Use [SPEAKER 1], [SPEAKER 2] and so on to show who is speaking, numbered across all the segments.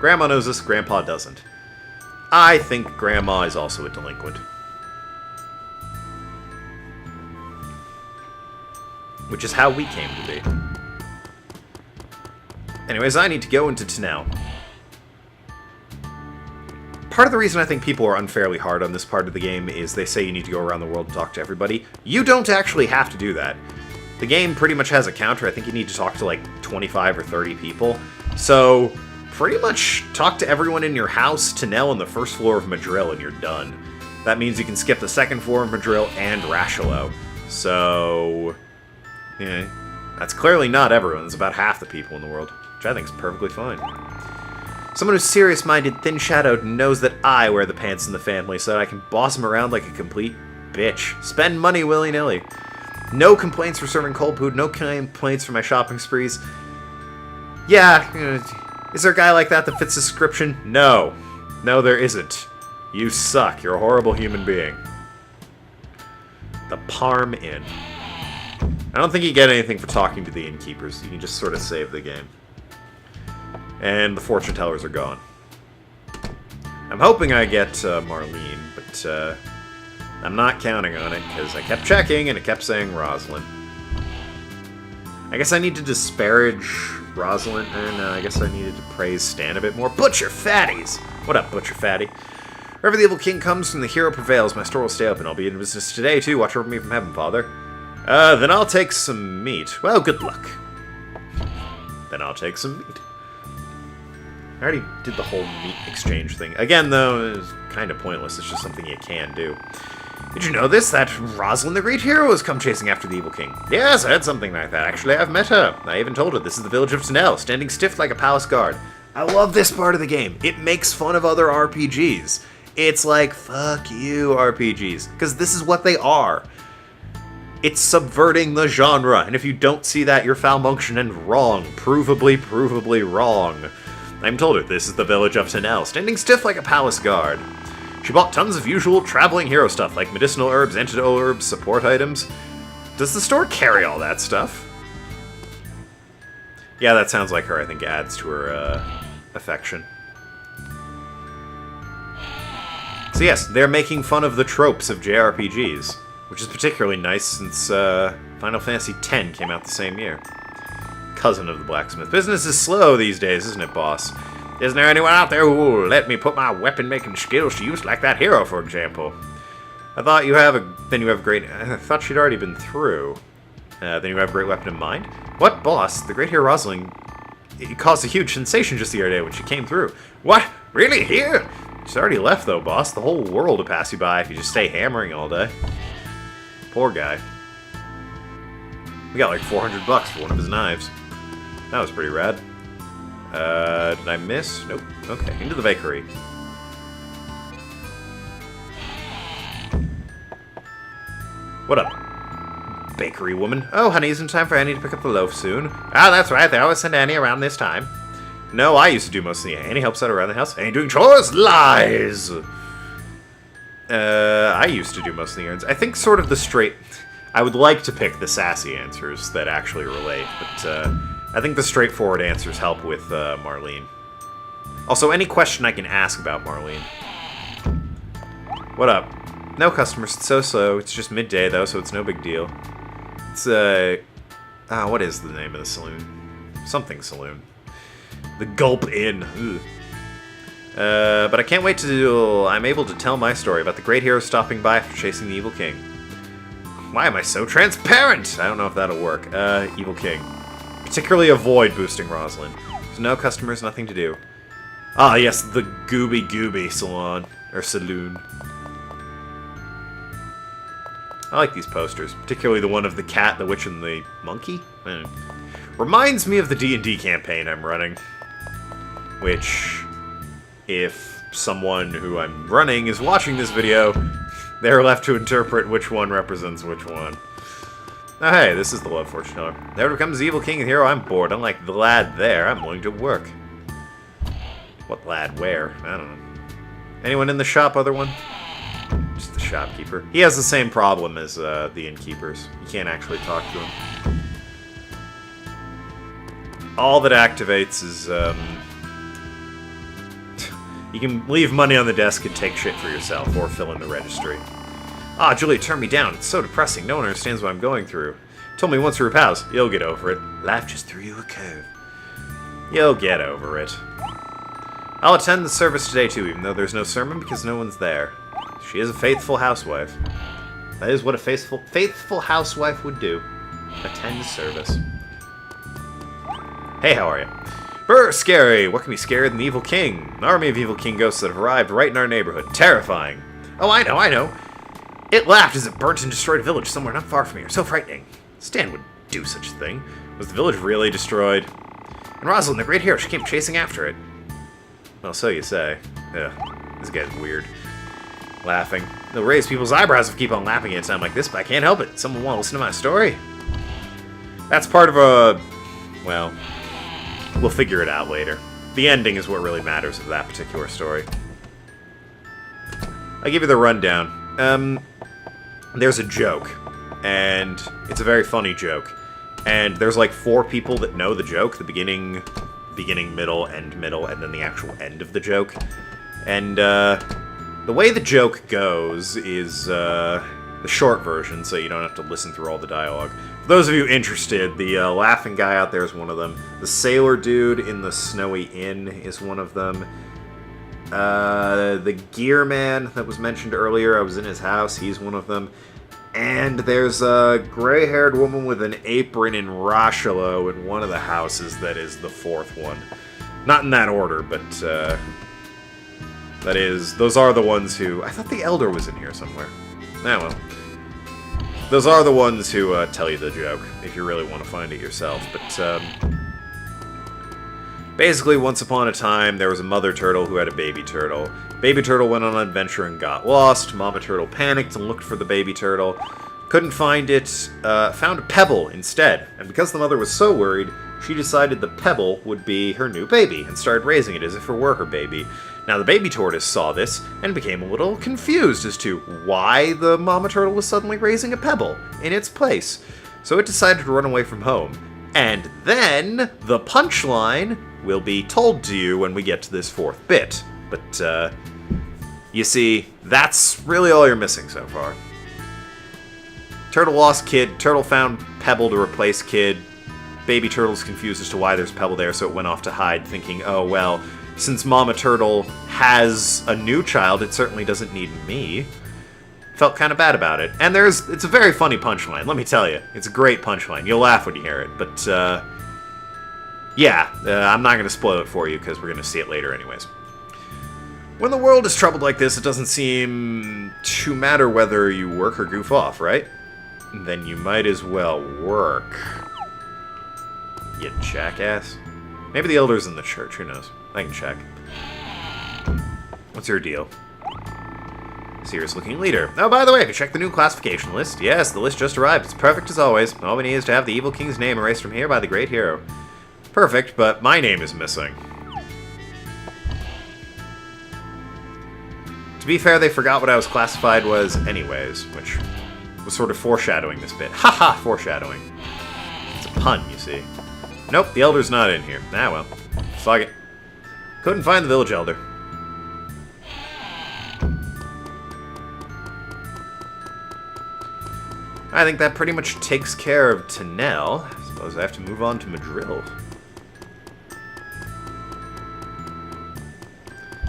[SPEAKER 1] Grandma knows this, Grandpa doesn't. I think Grandma is also a delinquent. Which is how we came to be. Anyways, I need to go into Tunnel. Part of the reason I think people are unfairly hard on this part of the game is they say you need to go around the world and talk to everybody. You don't actually have to do that. The game pretty much has a counter. I think you need to talk to like 25 or 30 people. So, pretty much talk to everyone in your house, Tunnel, and the first floor of Madril, and you're done. That means you can skip the second floor of Madril and Rashalo. So, yeah, that's clearly not everyone. It's about half the people in the world, which I think is perfectly fine. Someone who's serious-minded, thin-shadowed, knows that I wear the pants in the family so that I can boss him around like a complete bitch. Spend money willy-nilly. No complaints for serving cold food, no complaints for my shopping sprees. Yeah, is there a guy like that fits the description? No. No, there isn't. You suck. You're a horrible human being. The Parm Inn. I don't think you get anything for talking to the innkeepers. You can just sort of save the game. And the fortune tellers are gone. I'm hoping I get Marlene, but I'm not counting on it, because I kept checking and it kept saying Rosalind. I guess I need to disparage Rosalind, and I guess I needed to praise Stan a bit more. Butcher Fatties! What up, Butcher Fatty? Wherever the evil king comes from, the hero prevails. My store will stay open. I'll be in business today, too. Watch over me from heaven, Father. Then I'll take some meat. Well, good luck. Then I'll take some meat. I already did the whole meat exchange thing. Again, though, it's kind of pointless. It's just something you can do. Did you know this? That Rosalind the Great Hero has come chasing after the evil king. Yes, I heard something like that. Actually, I've met her. I even told her this is the village of Tunnel, standing stiff like a palace guard. I love this part of the game. It makes fun of other RPGs. It's like, fuck you, RPGs. Because this is what they are. It's subverting the genre. And if you don't see that, you're foul-motion and wrong. Provably wrong. I'm told her this is the village of Tunnel, standing stiff like a palace guard. She bought tons of usual traveling hero stuff, like medicinal herbs, antidote herbs, support items. Does the store carry all that stuff? Yeah, that sounds like her. I think adds to her affection. So yes, they're making fun of the tropes of JRPGs, which is particularly nice since Final Fantasy X came out the same year. Cousin of the blacksmith. Business is slow these days, isn't it, boss? Isn't there anyone out there who will let me put my weapon-making skills to use, like that hero, for example? I thought you have a great... I thought she'd already been through. Then you have a great weapon in mind? What, boss? The great hero Rosalind... It caused a huge sensation just the other day when she came through. What? Really? Here? She's already left, though, boss. The whole world will pass you by if you just stay hammering all day. Poor guy. We got like $400 for one of his knives. That was pretty rad. Did I miss? Nope. Okay, into the bakery. What up, bakery woman? Oh, honey, isn't time for Annie to pick up the loaf soon? Ah, that's right. They always send Annie around this time. No, I used to do most of the Annie helps out around the house. Ain't doing chores? Lies! I used to do most of the errands. I think sort of the straight... I would like to pick the sassy answers that actually relate, but, I think the straightforward answers help with, Marlene. Also, any question I can ask about Marlene. What up? No customers, it's so slow. It's just midday, though, so it's no big deal. It's, what is the name of the saloon? Something Saloon. The Gulp Inn. Ugh. But I can't wait till I'm able to tell my story about the great hero stopping by after chasing the evil king. Why am I so transparent? I don't know if that'll work. Evil king. Particularly avoid boosting Rosalind. There's no customers, nothing to do. Ah, yes, the Gooby salon. Or saloon. I like these posters. Particularly the one of the cat, the witch, and the monkey? Reminds me of the D&D campaign I'm running. Which, if someone who I'm running is watching this video, they're left to interpret which one represents which one. Oh hey, this is the love fortune teller. There becomes the evil king and hero. I'm bored. Unlike the lad there, I'm willing to work. What lad where? I don't know. Anyone in the shop, other one? Just the shopkeeper. He has the same problem as the innkeepers. You can't actually talk to him. All that activates is You can leave money on the desk and take shit for yourself, or fill in the registry. Ah, Julia turned me down. It's so depressing. No one understands what I'm going through. Told me once we were pals, you'll get over it. Life just threw you a curve. You'll get over it. I'll attend the service today too, even though there's no sermon because no one's there. She is a faithful housewife. That is what a faithful housewife would do. Attend the service. Hey, how are you? Brr, scary! What can be scarier than the Evil King? An army of Evil King ghosts that have arrived right in our neighborhood. Terrifying. Oh, I know. It laughed as it burnt and destroyed a village somewhere not far from here. So frightening. Stan would do such a thing. Was the village really destroyed? And Rosalind, the great hero, she came chasing after it. Well, so you say. Ugh, this guy's weird. Laughing. It'll raise people's eyebrows if I keep on laughing at a time like this, but I can't help it. Someone want to listen to my story? That's part of a... well, we'll figure it out later. The ending is what really matters of that particular story. I'll give you the rundown. There's a joke, and it's a very funny joke. And there's like 4 people that know the joke, the beginning, middle, and then the actual end of the joke. And, the way the joke goes is, the short version, so you don't have to listen through all the dialogue. For those of you interested, the laughing guy out there is one of them. The sailor dude in the snowy inn is one of them. The gear man that was mentioned earlier, I was in his house, he's one of them. And there's a gray-haired woman with an apron in Rochelo in one of the houses that is the 4th one. Not in that order, but, those are the ones who... I thought the Elder was in here somewhere. Ah, well. Those are the ones who tell you the joke, if you really want to find it yourself. But, basically, once upon a time, there was a mother turtle who had a baby turtle. Baby turtle went on an adventure and got lost. Mama turtle panicked and looked for the baby turtle. Couldn't find it, found a pebble instead. And because the mother was so worried, she decided the pebble would be her new baby and started raising it as if it were her baby. Now, the baby tortoise saw this and became a little confused as to why the mama turtle was suddenly raising a pebble in its place. So it decided to run away from home. And then, the punchline will be told to you when we get to this 4th bit. But, you see, that's really all you're missing so far. Turtle lost kid, turtle found pebble to replace kid. Baby turtle's confused as to why there's pebble there, so it went off to hide, thinking, oh, well... since Mama Turtle has a new child, it certainly doesn't need me. Felt kind of bad about it. And it's a very funny punchline, let me tell you. It's a great punchline. You'll laugh when you hear it. But, I'm not going to spoil it for you, because we're going to see it later anyways. When the world is troubled like this, it doesn't seem to matter whether you work or goof off, right? Then you might as well work. You jackass. Maybe the Elder's in the church, who knows? I can check. What's your deal? Serious-looking leader. Oh, by the way, have you checked the new classification list? Yes, the list just arrived. It's perfect as always. All we need is to have the Evil King's name erased from here by the great hero. Perfect, but my name is missing. To be fair, they forgot what I was classified was anyways, which was sort of foreshadowing this bit. Haha, foreshadowing. It's a pun, you see. Nope, the Elder's not in here. Ah, well. Fuck it. Couldn't find the village elder. I think that pretty much takes care of Tennelle. I suppose I have to move on to Madrill.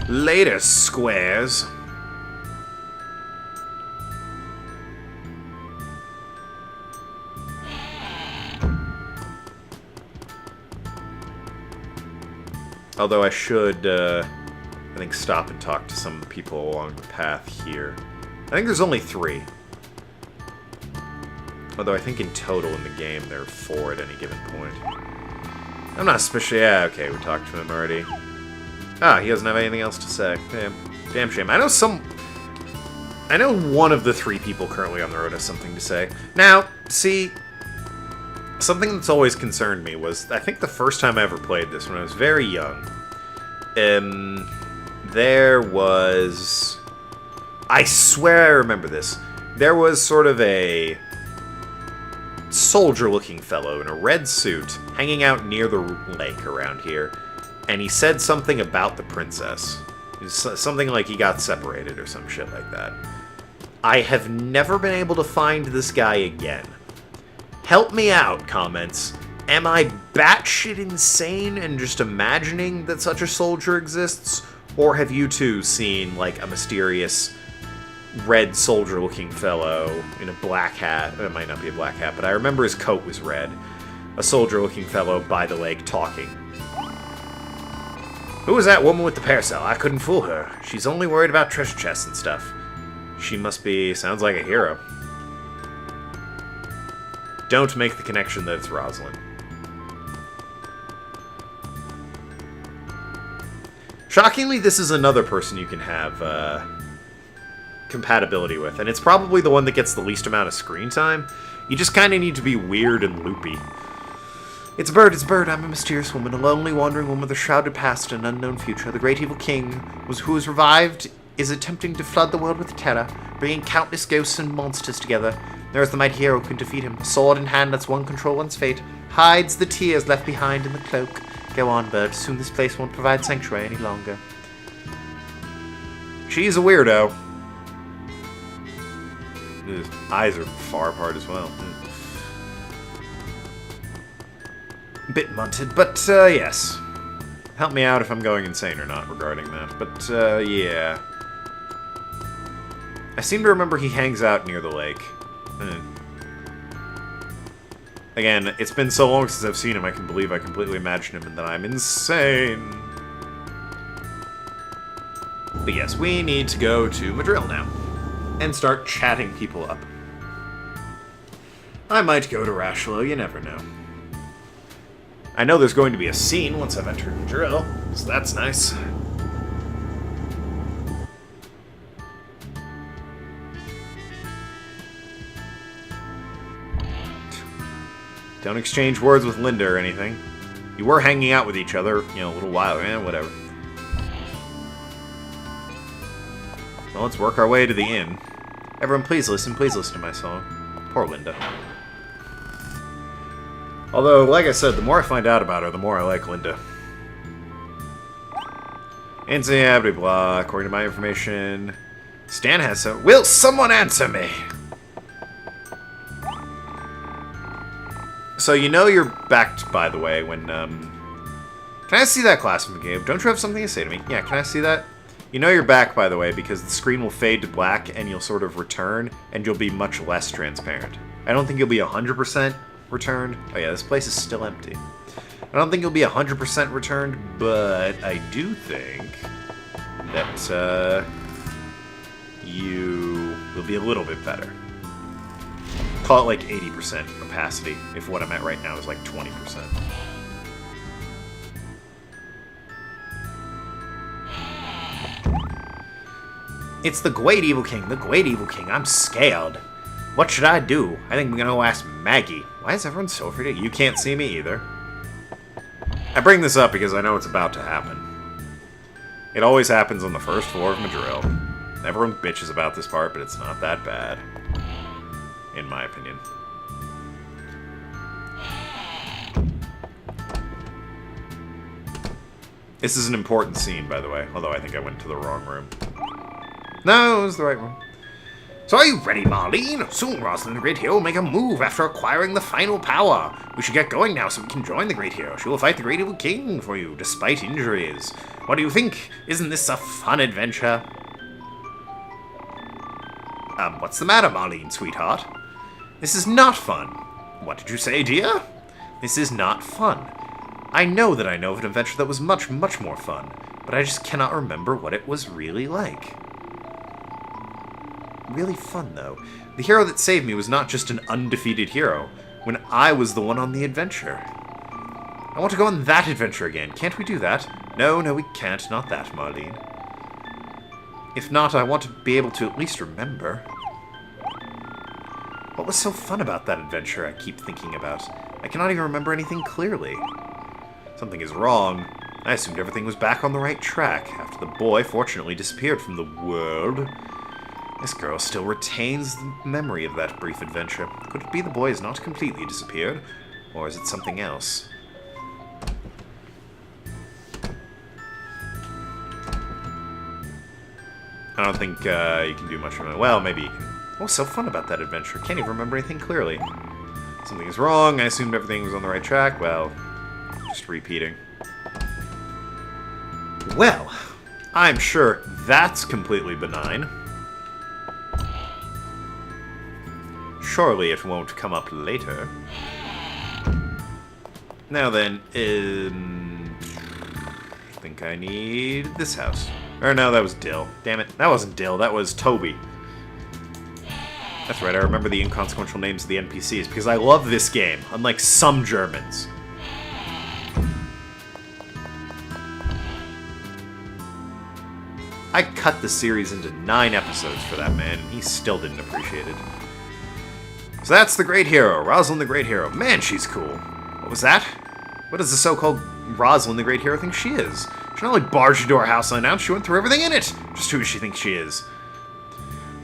[SPEAKER 1] Later, squares. Although I should, I think, stop and talk to some of the people along the path here. I think there's only 3. Although I think in total in the game there are 4 at any given point. I'm not especially... yeah, okay, we talked to him already. Ah, he doesn't have anything else to say. Damn shame. I know one of the 3 people currently on the road has something to say. Now, see... something that's always concerned me was, I think the first time I ever played this, when I was very young, there was... I swear I remember this. There was sort of a soldier-looking fellow in a red suit hanging out near the lake around here, and he said something about the princess. Something like he got separated or some shit like that. I have never been able to find this guy again. Help me out, comments. Am I batshit insane and just imagining that such a soldier exists? Or have you too seen, like, a mysterious red soldier-looking fellow in a black hat? It might not be a black hat, but I remember his coat was red. A soldier-looking fellow by the lake talking. Who was that woman with the parasol? I couldn't fool her. She's only worried about treasure chests and stuff. She must be... sounds like a hero. Don't make the connection that it's Rosalind. Shockingly, this is another person you can have compatibility with, and it's probably the one that gets the least amount of screen time. You just kind of need to be weird and loopy. It's a bird, I'm a mysterious woman, a lonely, wandering woman with a shrouded past and unknown future. The great evil king, who was revived, is attempting to flood the world with terror, bringing countless ghosts and monsters together. There is the mighty hero who can defeat him. Sword in hand lets one control one's fate, hides the tears left behind in the cloak. Go on, bird, soon this place won't provide sanctuary any longer. She's a weirdo. His eyes are far apart as well. Bit munted, but yes. Help me out if I'm going insane or not regarding that, but yeah. I seem to remember he hangs out near the lake. Again, it's been so long since I've seen him, I can believe I completely imagined him and that I'm insane. But yes, we need to go to Madril now. And start chatting people up. I might go to Rashlo, you never know. I know there's going to be a scene once I've entered Madril, so that's nice. Don't exchange words with Linda or anything. You were hanging out with each other, you know, a little while, whatever. Well, let's work our way to the inn. Everyone, please listen to my song. Poor Linda. Although, like I said, the more I find out about her, the more I like Linda. And so, yeah, blah, blah, according to my information, Stan has so... Will someone answer me? So, you know you're backed, by the way, when, Can I see that glass from the game? Don't you have something to say to me? Yeah, can I see that? You know you're back, by the way, because the screen will fade to black, and you'll sort of return, and you'll be much less transparent. I don't think you'll be 100% returned. Oh yeah, this place is still empty. I don't think you'll be 100% returned, but I do think that, you will be a little bit better. Call it like 80% opacity, if what I'm at right now is like 20%. It's the Great Evil King, I'm scared. What should I do? I think I'm gonna go ask Maggie. Why is everyone so afraid? You can't see me either. I bring this up because I know it's about to happen. It always happens on the first floor of Madril. Everyone bitches about this part, but it's not that bad. In my opinion. This is an important scene, by the way, although I think I went to the wrong room. No, it was the right one. So are you ready, Marlene? Soon Rosalind the Great Hero will make a move after acquiring the final power. We should get going now so we can join the Great Hero. She will fight the Great Evil King for you, despite injuries. What do you think? Isn't this a fun adventure? What's the matter, Marlene, sweetheart? This is not fun. What did you say, dear? This is not fun. I know that I know of an adventure that was much, much more fun, but I just cannot remember what it was really like. Really fun, though. The hero that saved me was not just an undefeated hero, when I was the one on the adventure. I want to go on that adventure again. Can't we do that? No, we can't. Not that, Marlene. If not, I want to be able to at least remember. What was so fun about that adventure I keep thinking about? I cannot even remember anything clearly. Something is wrong. I assumed everything was back on the right track, after the boy fortunately disappeared from the world. This girl still retains the memory of that brief adventure. Could it be the boy has not completely disappeared? Or is it something else? I don't think you can do much of it. Well, maybe you can. What was so fun about that adventure? Can't even remember anything clearly. Something is wrong. I assumed everything was on the right track. Well, just repeating. Well, I'm sure that's completely benign. Surely it won't come up later. Now then, I think I need this house. Or no, that was Dill. Damn it. That wasn't Dill, that was Toby. That's right, I remember the inconsequential names of the NPCs because I love this game, unlike some Germans. I cut the series into 9 episodes for that man, and he still didn't appreciate it. So that's the Great Hero, Rosalind the Great Hero. Man, she's cool. What was that? What does the so-called Rosalind the Great Hero think she is? She not only barged into our house unannounced, she went through everything in it! Just who does she think she is?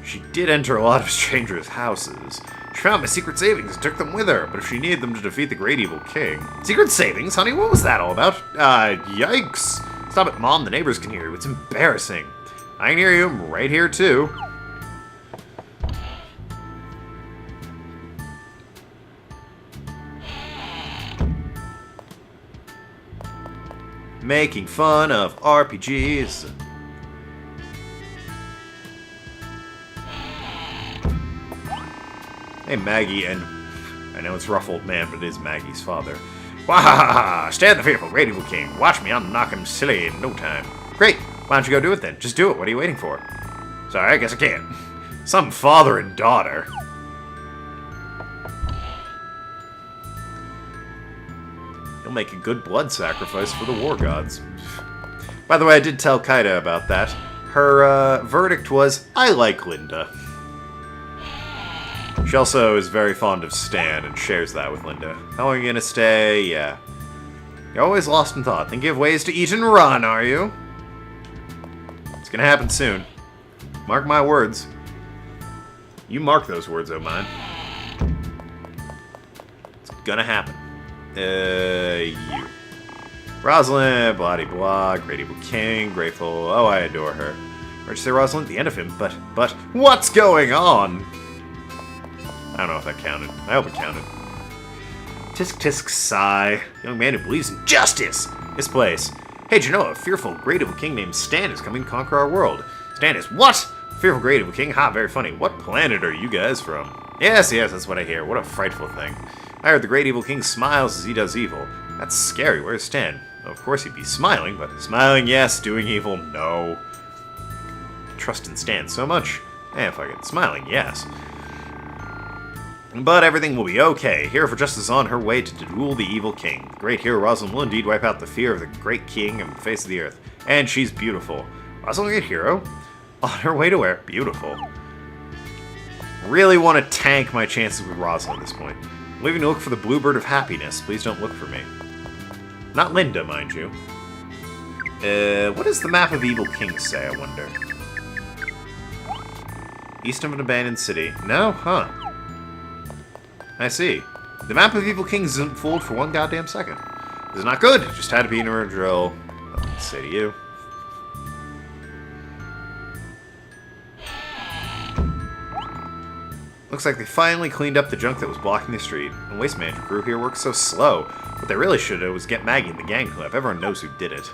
[SPEAKER 1] She did enter a lot of strangers' houses. She found my secret savings and took them with her, but if she needed them to defeat the great evil king... Secret savings, honey? What was that all about? Yikes! Stop it, Mom, the neighbors can hear you. It's embarrassing. I can hear you. I'm right here, too. Making fun of RPGs. Hey, Maggie, and I know it's rough old man, but it is Maggie's father. Wahahaha! Stand the fearful great evil king. Watch me, I'll knock him silly in no time. Great! Why don't you go do it then? Just do it. What are you waiting for? Sorry, I guess I can't. Some father and daughter. He'll make a good blood sacrifice for the war gods. By the way, I did tell Kaida about that. Her verdict was, I like Linda. She also is very fond of Stan and shares that with Linda. How long are you gonna stay? Yeah. You're always lost in thought. Think you have ways to eat and run, are you? It's gonna happen soon. Mark my words. You mark those words, oh mine. It's gonna happen. You. Rosalind, blah-de-blah, great evil king, grateful, oh, I adore her. Where'd you say Rosalind? The end of him, but, what's going on? I don't know if that counted. I hope it counted. Tisk tisk sigh. Young man who believes in justice! This place. Hey, did you know a fearful great evil king named Stan is coming to conquer our world? Stan is what? Fearful great evil king? Ha, very funny. What planet are you guys from? Yes, that's what I hear. What a frightful thing. I heard the great evil king smiles as he does evil. That's scary. Where's Stan? Well, of course he'd be smiling, but smiling, yes. Doing evil, no. Trust in Stan so much. Fuck it. Smiling, yes. But everything will be okay. Hero for Justice is on her way to duel the evil king. The great hero Rosalind will indeed wipe out the fear of the great king on the face of the earth. And she's beautiful. Rosalind, the great hero? On her way to where? Beautiful. Really want to tank my chances with Rosalind at this point. I'm leaving to look for the bluebird of happiness. Please don't look for me. Not Linda, mind you. What does the map of evil kings say, I wonder? East of an abandoned city. No? Huh. I see. The map of evil kings isn't fooled for one goddamn second. This is not good. Just had to be in a drill. Nothing to say to you. Looks like they finally cleaned up the junk that was blocking the street. And Waste Management crew here works so slow. What they really should do was get Maggie and the gang clip. Everyone knows who did it.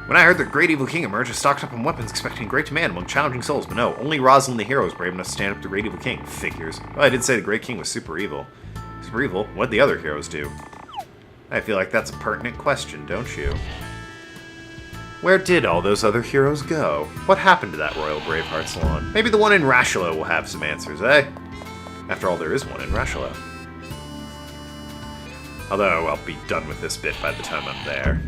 [SPEAKER 1] When I heard the great evil king emerge, I stocked up on weapons expecting great demand among challenging souls, but no, only Rosalind the hero was brave enough to stand up to the great evil king. Figures. Well, I did say the great king was super evil. Super evil? What'd the other heroes do? I feel like that's a pertinent question, don't you? Where did all those other heroes go? What happened to that Royal Braveheart Salon? Maybe the one in Rashalo will have some answers, eh? After all, there is one in Rashalo. Although, I'll be done with this bit by the time I'm there.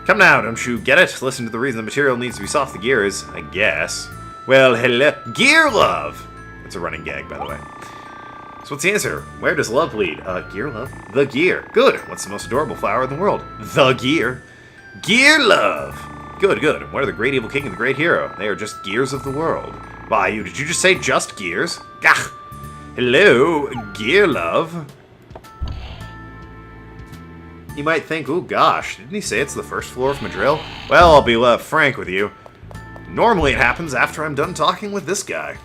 [SPEAKER 1] Come now, don't you get it? Listen to the reason the material needs to be soft the gear is, I guess. Well, hello. Gear love! It's a running gag, by the way. So what's the answer? Where does love lead? Gear love? The gear. Good. What's the most adorable flower in the world? The gear. Gear love! Good, good. And where are the great evil king and the great hero? They are just gears of the world. Why, did you just say just gears? Gah! Hello, gear love. You might think, oh gosh, didn't he say it's the first floor of Madril? Well, I'll be frank with you. Normally it happens after I'm done talking with this guy.